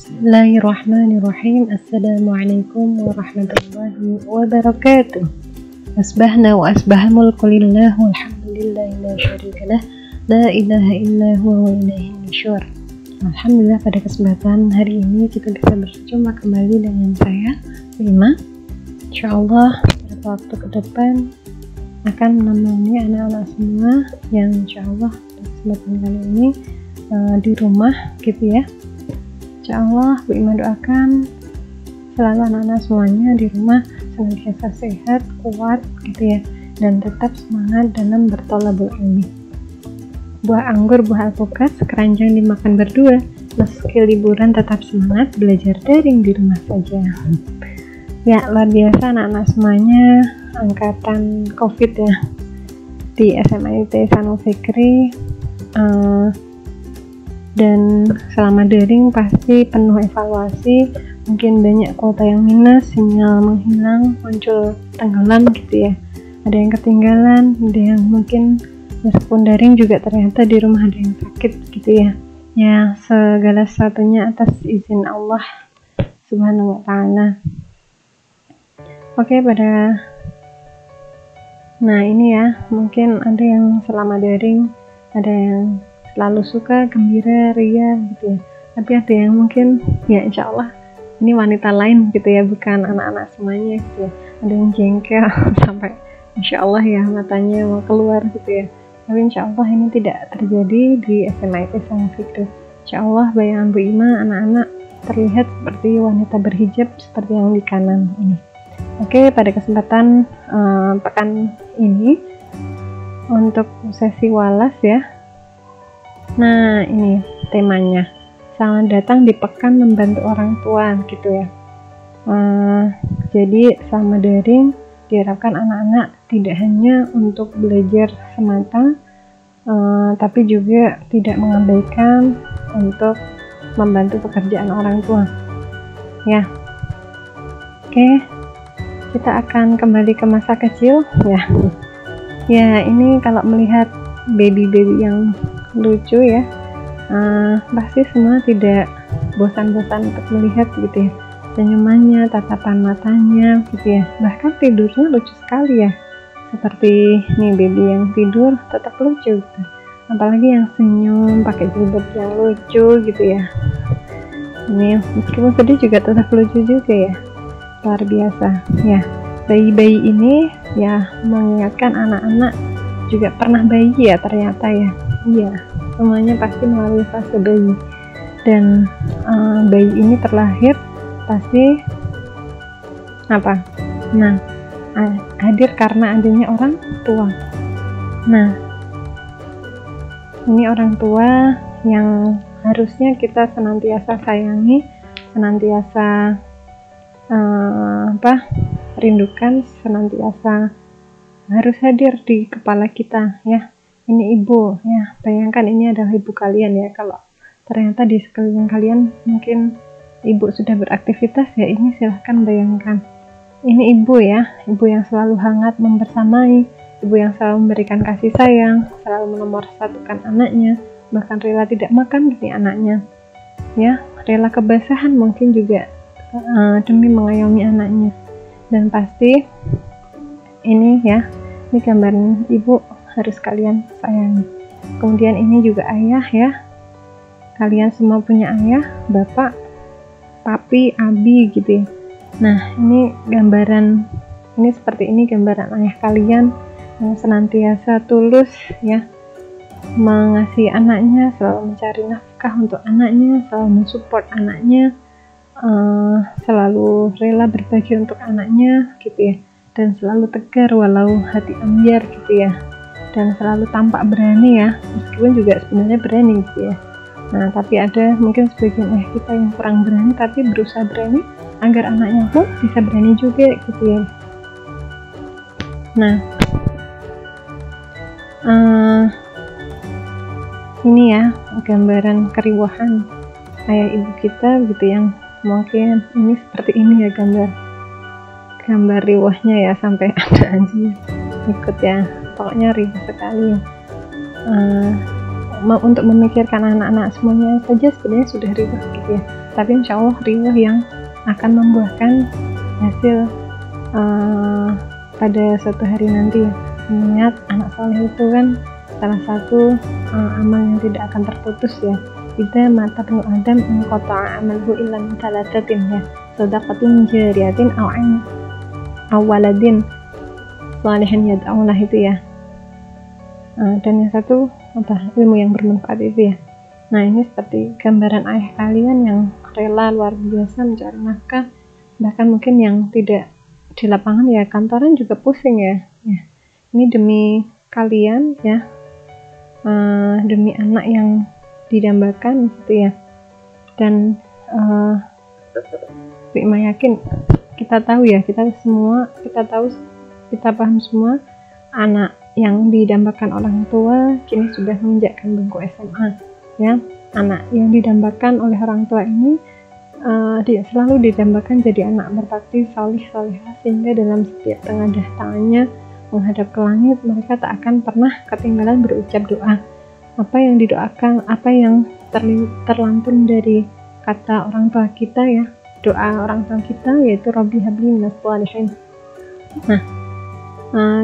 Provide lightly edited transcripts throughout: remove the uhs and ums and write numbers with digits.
Bismillahirrahmanirrahim. Assalamualaikum warahmatullahi wabarakatuh. Asbahna wa asbahal mulku lillah walhamdulillahi la syarikalah la ilaha illa huwa wa ilaihi nusyur. Alhamdulillah, pada kesempatan hari ini kita bisa berjumpa kembali dengan saya Rima. Insyaallah beberapa waktu ke depan akan menemani anak-anak semua yang insyaallah pada kesempatan kali ini di rumah gitu ya. Insyaallah Bu Ima doakan selalu anak-anak semuanya di rumah senantiasa sehat, kuat gitu ya, dan tetap semangat dalam berthalabul ilmi. Buah anggur, buah alpukat, sekeranjang dimakan berdua. Meski liburan tetap semangat belajar daring di rumah saja. Ya, luar biasa anak-anak semuanya angkatan COVID ya di SMA IT Sanul Fikri. Dan selama daring pasti penuh evaluasi, mungkin banyak kuota yang minus, sinyal menghilang, muncul tenggelam gitu ya, ada yang ketinggalan, ada yang mungkin meskipun daring juga ternyata di rumah ada yang sakit gitu ya. Ya, segala sesuatunya atas izin Allah Subhanahu wa ta'ala. Oke, nah ini ya, mungkin ada yang selama daring, ada yang selalu suka, gembira, ria gitu ya, tapi ada yang mungkin ya insya Allah ini wanita lain gitu ya, bukan anak-anak semuanya gitu ya, ada yang jengkel sampai insya Allah ya matanya mau keluar gitu ya, tapi insya Allah ini tidak terjadi di SMA IT Sanul Fikri. Insya Allah bayangan Bu Ima anak-anak terlihat seperti wanita berhijab seperti yang di kanan ini. Oke, pada kesempatan pekan ini untuk sesi walas ya. Nah, ini temanya. Selamat datang di pekan membantu orang tua gitu ya. Jadi selama daring diharapkan anak-anak tidak hanya untuk belajar semata, tapi juga tidak mengabaikan untuk membantu pekerjaan orang tua. Ya. Oke. Kita akan kembali ke masa kecil ya. Ya, ini kalau melihat baby-baby yang lucu ya, pasti semua tidak bosan-bosan untuk melihat gitu ya, senyumannya, tatapan matanya gitu ya, bahkan tidurnya lucu sekali ya, seperti nih baby yang tidur tetap lucu gitu, apalagi yang senyum pakai jilbab yang lucu gitu ya. Ini meskipun sedih juga tetap lucu juga ya, luar biasa ya. Bayi-bayi ini ya mengingatkan anak-anak juga pernah bayi ya ternyata ya. Iya, semuanya pasti melalui fase bayi, dan bayi ini terlahir pasti apa? Nah, hadir karena adanya orang tua. Nah, ini orang tua yang harusnya kita senantiasa sayangi, senantiasa rindukan, senantiasa harus hadir di kepala kita ya. Ini ibu ya, bayangkan ini adalah ibu kalian ya. Kalau ternyata di sekeliling kalian mungkin ibu sudah beraktivitas ya, ini silahkan bayangkan ini ibu ya, ibu yang selalu hangat membersamai, ibu yang selalu memberikan kasih sayang, selalu menomorsatukan anaknya, bahkan rela tidak makan demi anaknya ya, rela kebasahan mungkin juga demi mengayomi anaknya. Dan pasti ini ya, ini gambaran ibu harus kalian sayangi. Kemudian ini juga ayah ya, kalian semua punya ayah, bapak, papi, abi gitu ya. Nah, ini gambaran, ini seperti ini gambaran ayah kalian yang senantiasa tulus ya, mengasihi anaknya, selalu mencari nafkah untuk anaknya, selalu mensupport anaknya, selalu rela berbagi untuk anaknya gitu ya, dan selalu tegar walau hati ambyar gitu ya, dan selalu tampak berani ya, meskipun juga sebenarnya berani gitu ya. Nah, tapi ada mungkin sebagian kita yang kurang berani tapi berusaha berani agar anaknya pun bisa berani juga gitu ya. Nah, ini ya gambaran keriuhan ayah ibu kita gitu, yang mungkin ini seperti ini ya, gambar riwahnya ya, sampai ada anjing ikut ya, pokoknya riuh sekali. Untuk memikirkan anak-anak semuanya saja sebenarnya sudah riuh gitu ya, tapi insya Allah riwah yang akan membuahkan hasil pada suatu hari nanti ya. Mengingat anak soleh itu kan salah satu amal yang tidak akan terputus ya. Idza mata ibnu Adam in qata'a amaluhu illa min thalathatin ya, shadaqatin jariyatin aw waladin shalihin yad'ulah itu ya. Dan yang satu ilmu yang bermanfaat itu ya. Nah, ini seperti gambaran ayah kalian yang rela luar biasa mencari nafkah, bahkan mungkin yang tidak di lapangan ya, kantoran juga pusing ya. Ini demi kalian ya, demi anak yang didambakan gitu ya. Dan Bima yakin, kita tahu ya, kita paham semua, anak yang didambakan orang tua kini sudah menginjakkan bangku SMA ya. Anak yang didambakan oleh orang tua ini dia selalu didambakan jadi anak berbakti, salih-salihah, sehingga dalam setiap tengadah tangannya menghadap ke langit, mereka tak akan pernah ketinggalan berucap doa. Apa yang didoakan, apa yang terlantun dari kata orang tua kita ya, doa orang tua kita, yaitu Rabbi habli minas sholihin. Nah,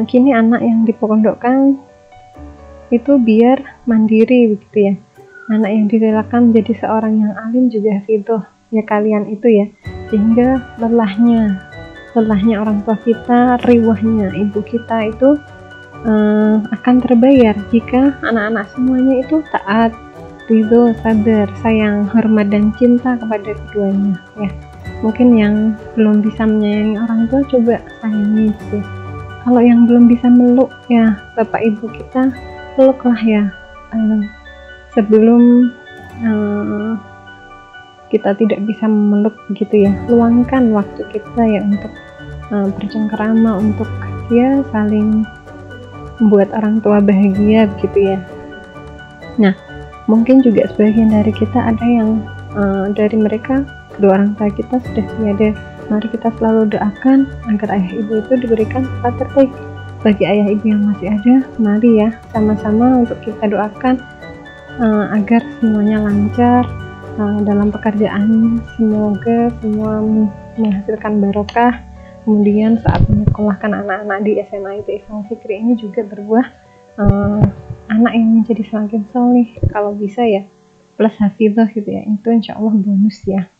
kini anak yang dipondokkan itu biar mandiri begitu ya. Anak yang direlakan menjadi seorang yang alim juga hafidhoh ya kalian itu ya, sehingga lelahnya orang tua kita, riwahnya ibu kita itu akan terbayar jika anak-anak semuanya itu taat, ridho, sabar, sayang, hormat dan cinta kepada keduanya ya. Mungkin yang belum bisa menyayangi orang tua, coba sayangi gitu. Kalau yang belum bisa meluk ya bapak ibu kita, peluklah ya sebelum kita tidak bisa memeluk begitu ya. Luangkan waktu kita ya untuk bercengkerama, untuk ya saling membuat orang tua bahagia begitu ya. Nah, mungkin juga sebagian dari kita ada yang dari mereka kedua orang tua kita sudah tiada. Mari kita selalu doakan agar ayah ibu itu diberikan sifat terbaik. Bagi ayah ibu yang masih ada, mari ya sama-sama untuk kita doakan agar semuanya lancar dalam pekerjaan, semoga semua menghasilkan barokah. Kemudian saat menyekolahkan anak-anak di SMA itu Ihsan Fikri ini juga berbuah anak yang menjadi semakin solih, kalau bisa ya plus hafidhoh gitu ya, itu insya Allah bonus ya.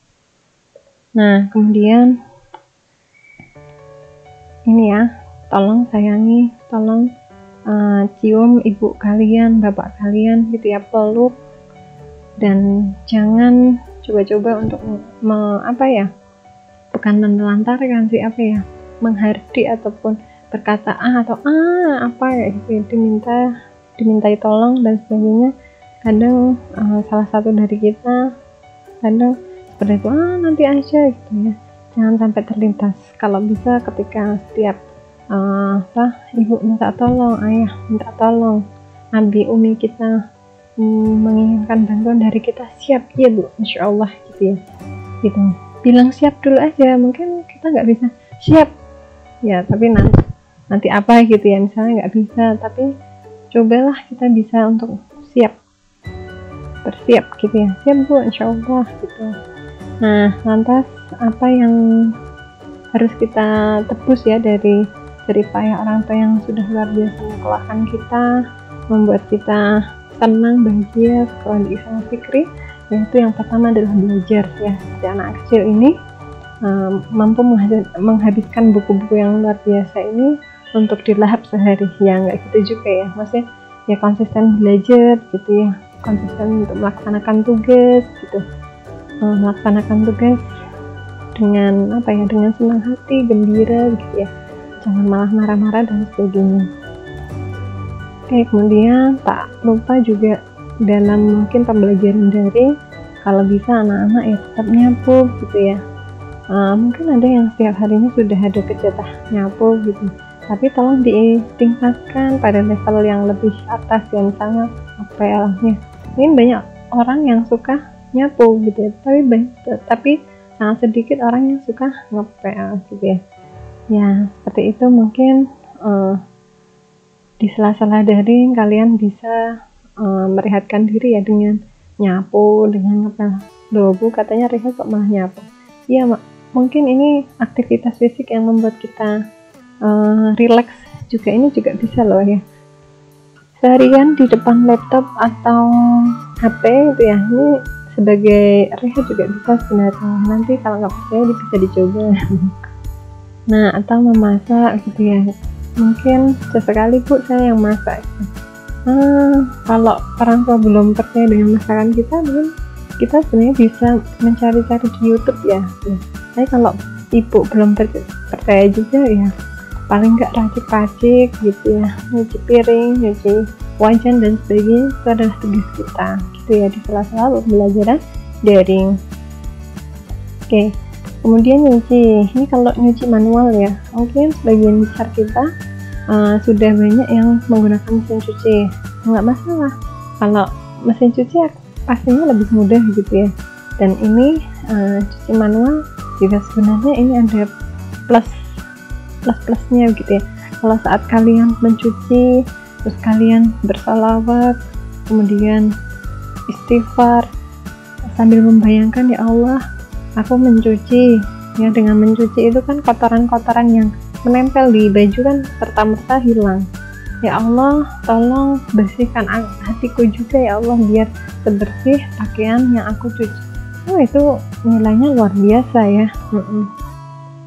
Nah, kemudian ini ya, tolong sayangi, tolong cium ibu kalian, bapak kalian gitu ya, peluk, dan jangan coba-coba untuk bukan menelantarkan sih, menghardi ataupun berkata atau apa ya gitu, dimintai tolong dan sebagainya. Kadang salah satu dari kita kadang seperti itu, nanti aja gitu ya. Jangan sampai terlintas. Kalau bisa ketika setiap ibu minta tolong, ayah minta tolong, abi umi kita menginginkan bantuan dari kita, siap ya bu, insya Allah gitu ya, gitu. Bilang siap dulu aja, mungkin kita nggak bisa siap ya, tapi nanti apa gitu ya, misalnya nggak bisa, tapi cobalah kita bisa untuk bersiap gitu ya, siap bu insya Allah gitu. Nah, lantas apa yang harus kita tebus ya dari payah orang tua yang sudah luar biasa menyekolahkan kita, membuat kita senang, bahagia sekolah di Ihsan Fikri? Yaitu yang pertama adalah belajar ya. Seperti anak kecil ini mampu menghabiskan buku-buku yang luar biasa ini untuk dilahap sehari ya, nggak gitu juga ya, maksudnya ya konsisten belajar gitu ya, konsisten untuk melaksanakan tugas gitu, melaksanakan tugas dengan dengan senang hati, gembira gitu ya, jangan malah marah-marah dan sebagainya. Oke, kemudian tak lupa juga dalam mungkin pembelajaran daring, kalau bisa anak-anak ya tetap nyapu gitu ya. Mungkin ada yang setiap harinya sudah ada kejatah nyapu gitu, tapi tolong ditingkatkan pada level yang lebih atas ya, misalnya ngepelnya. Mungkin banyak orang yang suka nyapu gitu ya, tapi sangat sedikit orang yang suka ngepel gitu ya. Ya seperti itu, mungkin di sela-sela daring kalian bisa merehatkan diri ya dengan nyapu, dengan ngepel. Loh Bu, katanya Reha kok malah nyapu? Iya mungkin ini aktivitas fisik yang membuat kita rileks juga, ini juga bisa loh ya. Seharian di depan laptop atau HP itu ya, ini sebagai Reha juga bisa sebenarnya. Nanti kalau nggak percaya bisa dicoba. Nah, atau memasak gitu ya, mungkin sesekali Bu saya yang masak. Kalau orang tua belum percaya dengan masakan kita, mungkin kita sebenarnya bisa mencari-cari di YouTube ya. Tapi kalau ibu belum percaya juga ya, paling nggak racik-racik gitu ya, nyuci piring, nyuci wajan dan sebagainya, itu adalah tugas kita gitu ya, di sela-sela pembelajaran daring. Oke, kemudian nyuci, ini kalau nyuci manual ya, mungkin sebagian besar kita sudah banyak yang menggunakan mesin cuci. Nggak masalah, kalau mesin cuci pastinya lebih mudah gitu ya. Dan ini cuci manual juga sebenarnya ini ada plus-plusnya gitu ya. Kalau saat kalian mencuci, terus kalian bersalawat, kemudian istighfar sambil membayangkan, ya Allah, aku mencuci ya. Dengan mencuci itu kan kotoran-kotoran yang menempel di baju kan serta-merta hilang. Ya Allah, tolong bersihkan hatiku juga ya Allah, biar sebersih pakaian yang aku cuci. Itu nilainya luar biasa ya.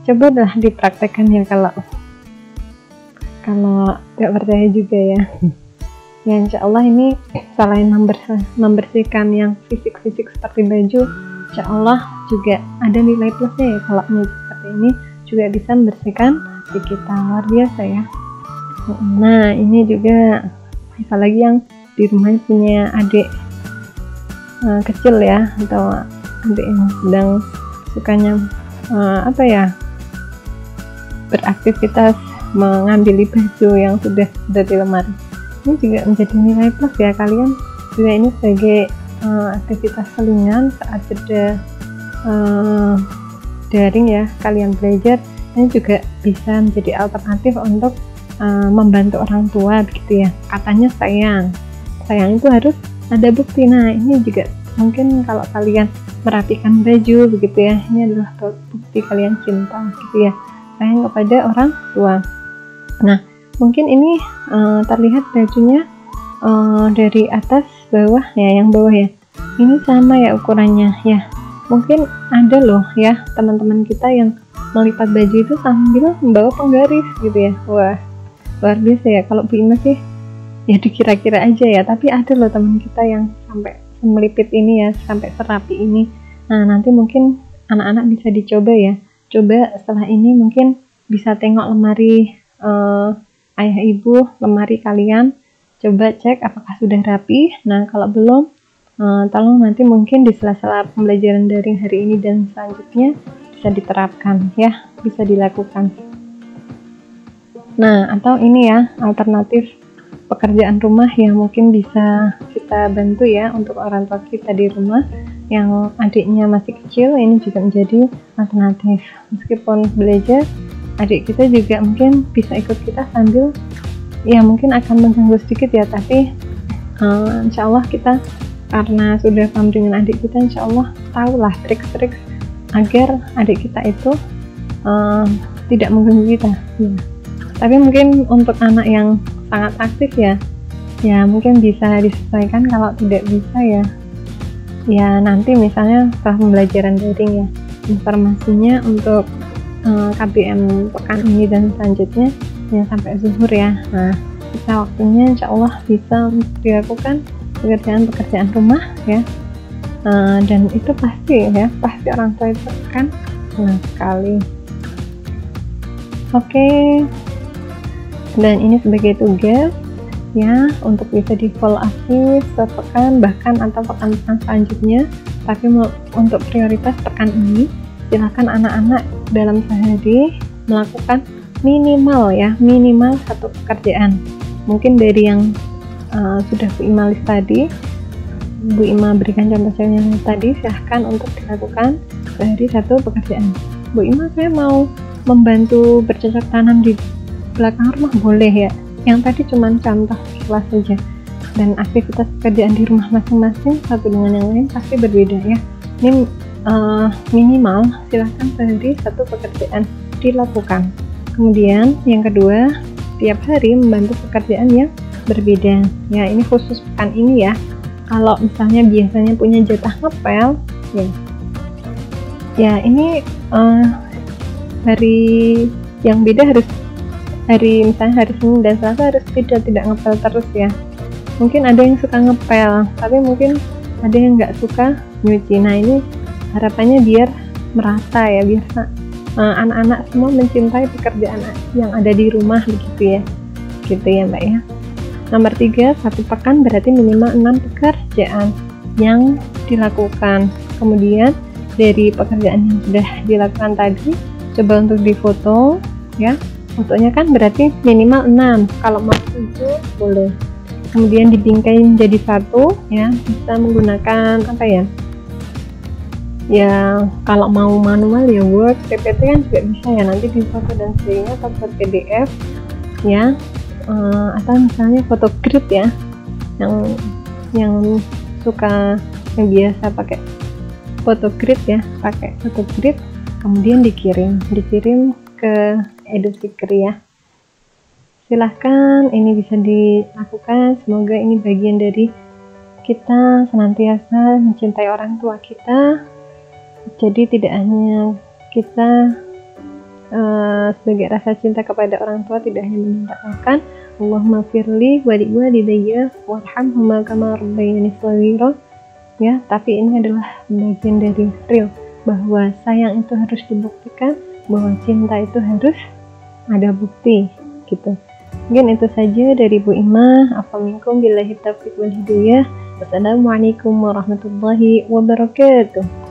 Coba dah dipraktekkan ya, kalau nggak percaya juga ya. Ya insya Allah ini selain membersihkan yang fisik-fisik seperti baju, insya Allah juga ada nilai plusnya ya. Kalau seperti ini juga bisa membersihkan hati kita, luar biasa ya. Nah ini juga apalagi yang di rumah punya adik kecil ya, atau adik yang sedang sukanya beraktivitas mengambil baju yang sudah ada di lemari. Ini juga menjadi nilai plus ya, kalian juga ini sebagai aktivitas selingan saat jeda daring ya, kalian belajar. Ini juga bisa menjadi alternatif untuk membantu orang tua begitu ya. Katanya sayang itu harus ada bukti. Nah ini juga mungkin kalau kalian merapikan baju begitu ya, ini adalah bukti kalian cinta gitu ya, sayang kepada orang tua. Nah mungkin ini terlihat bajunya dari atas bawah ya, yang bawah ya ini sama ya ukurannya ya. Mungkin ada loh ya teman-teman kita yang melipat baju itu sambil membawa penggaris gitu ya. Wah luar biasa ya. Kalau Bu Ima sih ya dikira-kira aja ya, tapi ada loh teman kita yang sampai melipit ini ya, sampai serapi ini. Nah nanti mungkin anak-anak bisa dicoba ya. Coba setelah ini mungkin bisa tengok lemari ayah ibu, lemari kalian, coba cek apakah sudah rapi. Nah kalau belum, tolong nanti mungkin di sela-sela pembelajaran daring hari ini dan selanjutnya bisa diterapkan ya, bisa dilakukan. Nah atau ini ya, alternatif pekerjaan rumah yang mungkin bisa kita bantu ya untuk orang tua kita di rumah yang adiknya masih kecil. Ini juga menjadi alternatif. Meskipun belajar, adik kita juga mungkin bisa ikut kita sambil ya, mungkin akan mengganggu sedikit ya, tapi insya Allah kita karena sudah paham dengan adik kita, insya Allah tahulah trik-trik agar adik kita itu tidak mengganggu kita ya. Tapi mungkin untuk anak yang sangat aktif ya mungkin bisa disesuaikan. Kalau tidak bisa ya nanti misalnya setelah pembelajaran daring ya, informasinya untuk KBM pekan ini dan selanjutnya ya sampai zuhur ya. Nah kita waktunya insya Allah bisa dilakukan pekerjaan rumah ya, dan itu pasti orang tua itu kan senang sekali. Oke, dan ini sebagai tugas ya untuk bisa di follow up sepekan bahkan atau pekan-pekan selanjutnya. Tapi untuk prioritas pekan ini, silakan anak-anak dalam sehari melakukan minimal satu pekerjaan. Mungkin dari yang sudah Bu Ima list tadi, Bu Ima berikan contoh-contohnya tadi, silahkan untuk dilakukan sehari satu pekerjaan. Bu Ima, saya mau membantu bercocok tanam di belakang rumah, boleh ya. Yang tadi cuma contoh kelas saja. dan aktivitas pekerjaan di rumah masing-masing satu dengan yang lain pasti berbeda ya. Ini minimal silahkan sehari satu pekerjaan dilakukan. Kemudian yang kedua, tiap hari membantu pekerjaan yang berbeda ya. Ini khusus pekan ini ya. Kalau misalnya biasanya punya jatah ngepel ya ini hari yang beda harus misalnya hari Senin dan Selasa harus tidak ngepel terus ya. Mungkin ada yang suka ngepel, tapi mungkin ada yang nggak suka nyuci. Nah ini harapannya biar merata ya, biar anak-anak semua mencintai pekerjaan yang ada di rumah begitu ya, gitu ya Mbak ya. Nomor 3, satu pekan berarti minimal 6 pekerjaan yang dilakukan. Kemudian dari pekerjaan yang sudah dilakukan tadi, coba untuk difoto ya. Fotonya kan berarti minimal 6, kalau mau 7 boleh. Kemudian dibingkai menjadi satu ya, bisa menggunakan apa ya? Ya kalau mau manual ya Word, PPT kan juga bisa ya, nanti di foto dan sebagainya atau buat PDF ya, atau misalnya foto grid ya, yang biasa pakai foto grid ya, pakai foto grid kemudian dikirim ke EduSeeker ya. Silahkan, ini bisa dilakukan. Semoga ini bagian dari kita senantiasa mencintai orang tua kita. Jadi tidak hanya kita sebagai rasa cinta kepada orang tua tidak hanya memintakan Allahumma firli wa liwalidayya warhamhuma kama rabbayani shaghira ya, tapi ini adalah bagian dari real bahwa sayang itu harus dibuktikan, bahwa cinta itu harus ada bukti gitu. Mungkin itu saja dari Bu Imah. Afaminkum billahi taufiq wal hidayah. Wassalamualaikum warahmatullahi wabarakatuh.